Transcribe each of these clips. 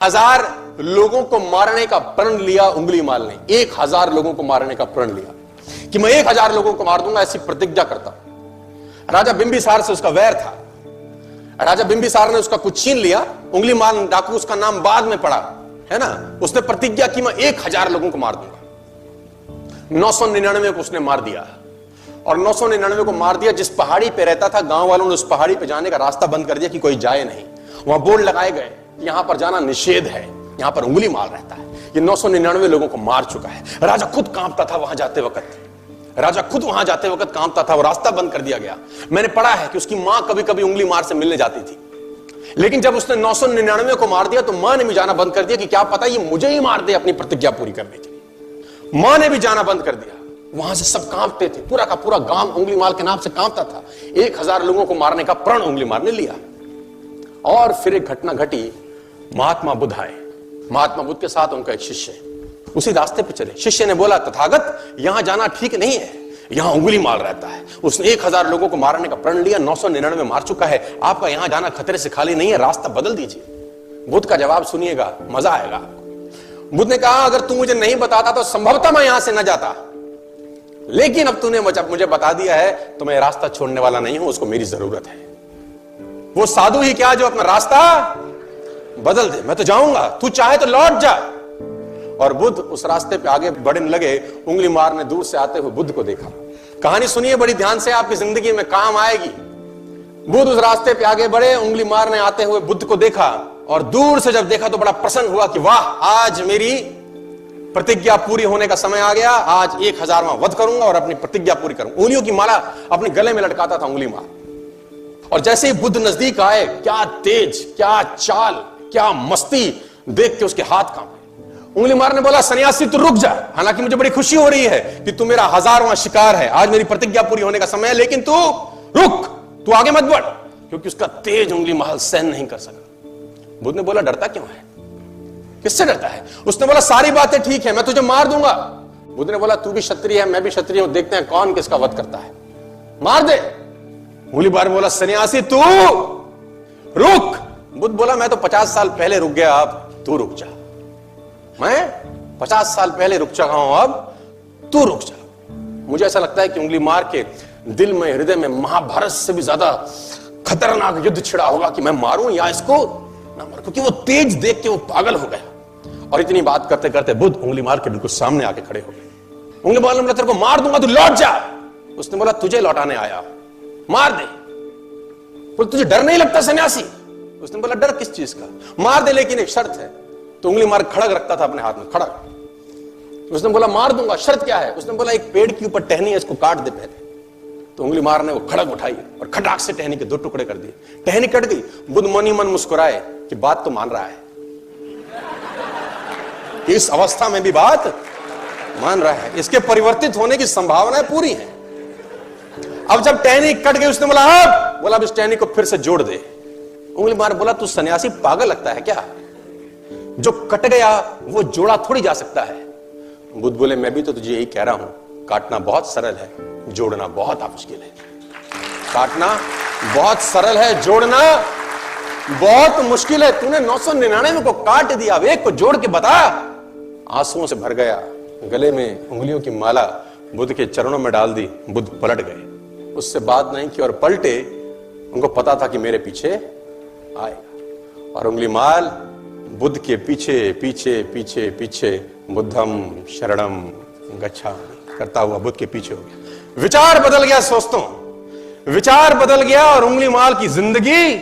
1000 लोगों को मारने का प्रण लिया उंगली माल ने। 1000 लोगों को मारने का प्रण लिया कि मैं 1000 लोगों को मार दूंगा, ऐसी प्रतिज्ञा करता हूं। राजा बिंबिसार से उसका वैर था। राजा बिंबिसार ने उसका कुछ छीन लिया। उंगली माल डाकू उसका नाम बाद में पड़ा, है ना। उसने प्रतिज्ञा की मैं 1000 लोगों को मार दूंगा। 999 को उसने मार दिया और 999 को मार दिया। जिस पहाड़ी पे रहता था, गांव वालों ने उस पहाड़ी पे जाने का रास्ता बंद कर दिया कि कोई जाए नहीं। वहां बोर्ड लगाए गए, यहां पर जाना निषेध है, यहां पर उंगली माल रहता है। ये 999 लोगों को मार चुका है। राजा खुद कांपता था वहां जाते वक्त, राजा खुद वहां जाते वक्त कांपता था। वो रास्ता बंद कर दिया गया। मैंने पढ़ा है कि उसकी मां कभी कभी उंगली मार से मिलने जाती थी, लेकिन जब उसने 999 को मार दिया तो मां ने भी जाना बंद कर दिया कि क्या पता ये मुझे ही मार दे अपनी प्रतिज्ञा पूरी करने के लिए। मां ने भी जाना बंद कर दिया। वहां से सब कांपते थे, पूरा का पूरा गांव उंगली माल के नाम से कांपता था। 1000 लोगों को मारने का प्रण उंगली माल ने लिया। और फिर एक घटना घटी। महात्मा बुद्ध आए। महात्मा बुद्ध के साथ उनका एक शिष्य उसी रास्ते पे चले। शिष्य ने बोला, तथागत यहां जाना ठीक नहीं है, यहां उंगली माल रहता है। उसने 1000 लोगों को मारने का प्रण लिया, 999 मार चुका है। आपका यहां जाना खतरे से खाली नहीं है, रास्ता बदल दीजिए। बुद्ध का जवाब सुनिएगा, मजा आएगा आपको। बुद्ध ने कहा, अगर तू मुझे नहीं बताता तो संभवतः मैं यहां से न जाता, लेकिन अब तूने मुझे बता दिया है तो मैं रास्ता छोड़ने वाला नहीं हूं, उसको मेरी जरूरत है। वो साधु ही क्या जो अपना रास्ता बदल दे। मैं तो जाऊंगा, तू चाहे तो लौट जा। और बुद्ध उस रास्ते पे आगे बढ़ने लगे। उंगली मार ने दूर से आते हुए बुद्ध को देखा। कहानी सुनिए बड़ी ध्यान से, आपकी जिंदगी में काम आएगी। बुद्ध उस रास्ते पे आगे बढ़े। उंगली मार ने आते हुए बुद्ध को देखा और दूर से जब देखा तो बड़ा प्रसन्न हुआ कि वाह, आज मेरी प्रतिज्ञा पूरी होने का समय आ गया। आज 1000वां वध करूंगा और अपनी प्रतिज्ञा पूरी करूंगा। उंगलियों की माला अपने गले में लटकाता था उंगली मार। और जैसे ही बुद्ध नजदीक आए, क्या तेज, क्या चाल, क्या मस्ती देख के उसके हाथ कांपे। उंगली मार ने बोला, सन्यासी तू रुक जा। हालांकि मुझे बड़ी खुशी हो रही है कि तू मेरा 1000वां शिकार है, आज मेरी प्रतिज्ञा पूरी होने का समय है, लेकिन तू रुक, तू आगे मत बढ़। क्योंकि उसका तेज उंगली माल सहन नहीं कर सका। बुद्ध ने बोला, डरता क्यों है, किससे डरता है? उसने बोला, सारी बातें ठीक है, मैं तुझे मार दूंगा। बुद्ध ने बोला, तू भी क्षत्रिय है, मैं भी क्षत्रिय हूं, देखते हैं कौन किसका वध करता है, मार दे। उंगली मार बोला, सन्यासी तू रुक। बुद्ध बोला, मैं तो 50 साल पहले रुक गया, अब तू रुक जा। मैं 50 साल पहले रुक चुका हूं, अब तू रुक जा। मुझे ऐसा लगता है कि उंगली मार के दिल में, हृदय में महाभारत से भी ज्यादा खतरनाक युद्ध छिड़ा होगा कि मैं मारूं या इसको ना मारूं, क्योंकि वो तेज देख के वो पागल हो गया। और इतनी बात करते करते बुद्ध उंगली मार के बिल्कुल सामने आके खड़े हो गए। उंगली मार ने बोला, तेरे को मार दूंगा, तू लौट जा। उसने बोला, तुझे लौटाने आया, मार दे। बोल, तुझे डर नहीं लगता सन्यासी? उसने बोला, डर किस चीज का? मार दे, लेकिन एक शर्त है। तो उंगली मार खड़ग रखता था अपने हाथ में, खड़ग। उसने बोला, मार दूंगा, शर्त क्या है? उसने बोला, एक पेड़ के ऊपर टहनी है, इसको काट दे पहले। तो उंगली मार ने वो खड़ग उठाई और खटाक से टहनी के 2 टुकड़े कर दिए। टहनी कट गई। बुद्ध मनी मन मुस्कुराए कि बात तो मान रहा है, इस अवस्था में भी बात मान रहा है, इसके परिवर्तित होने की संभावनाएं पूरी है। अब जब टहनी कट गई, उसने बोला, अब इस टहनी को फिर से जोड़ दे। उंगली मार बोला, तू सन्यासी पागल लगता है क्या? जो कट गया वो जोड़ा थोड़ी जा सकता है। बुद्ध बोले, मैं भी तो तुझे यही कह रहा हूं, काटना बहुत सरल है, जोड़ना बहुत मुश्किल है। काटना बहुत सरल है, जोड़ना बहुत मुश्किल है। तूने 999 को काट दिया, अब एक को जोड़ के बता। आंसुओं से भर गया। गले में उंगलियों की माला बुद्ध के चरणों में डाल दी। बुद्ध पलट गए, उससे बात नहीं की और पलटे। उनको पता था कि मेरे पीछे आएगा। और उंगली माल बुद्ध के पीछे पीछे पीछे पीछे बुद्धम शरणम गच्छामि करता हुआ बुद्ध के पीछे हो गया। विचार बदल गया दोस्तों, विचार बदल गया और उंगली माल की जिंदगी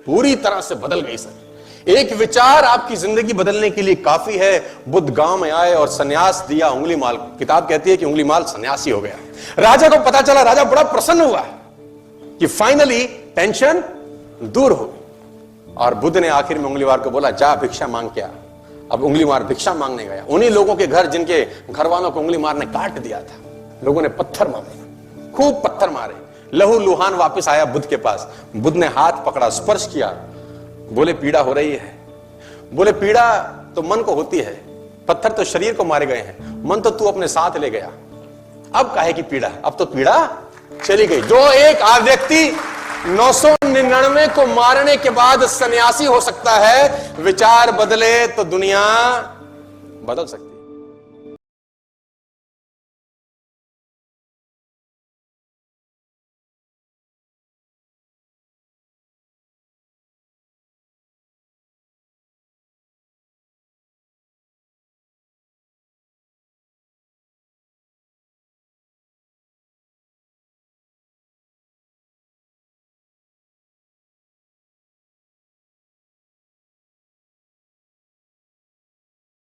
पूरी तरह से बदल गई। सर, एक विचार आपकी जिंदगी बदलने के लिए काफी है। बुद्ध गांव में आए और सन्यास दिया उंगली माल। किताब कहती है कि उंगली माल सन्यासी हो गया। राजा को पता चला, राजा बड़ा प्रसन्न हुआ कि फाइनली टेंशन दूर हो गई। और बुद्ध ने आखिर में उंगली मार को बोला, जा भिक्षा मांग के आ। अब उंगली मार भिक्षा मांगने गया, उन्हीं लोगों के घर जिनके घर वालों को उंगली मार ने काट दिया था। लोगों ने पत्थर मारे, खूब पत्थर मारे। लहू लुहान वापस आया बुद्ध के पास। बुद्ध ने हाथ पकड़ा, स्पर्श किया, बोले, पीड़ा हो रही है? बोले, पीड़ा तो मन को होती है, पत्थर तो शरीर को मारे गए हैं, मन तो तू अपने साथ ले गया, अब काहे की पीड़ा? अब तो पीड़ा चली गई। जो एक व्यक्ति 999 को मारने के बाद सन्यासी हो सकता है, विचार बदले तो दुनिया बदल सकती है।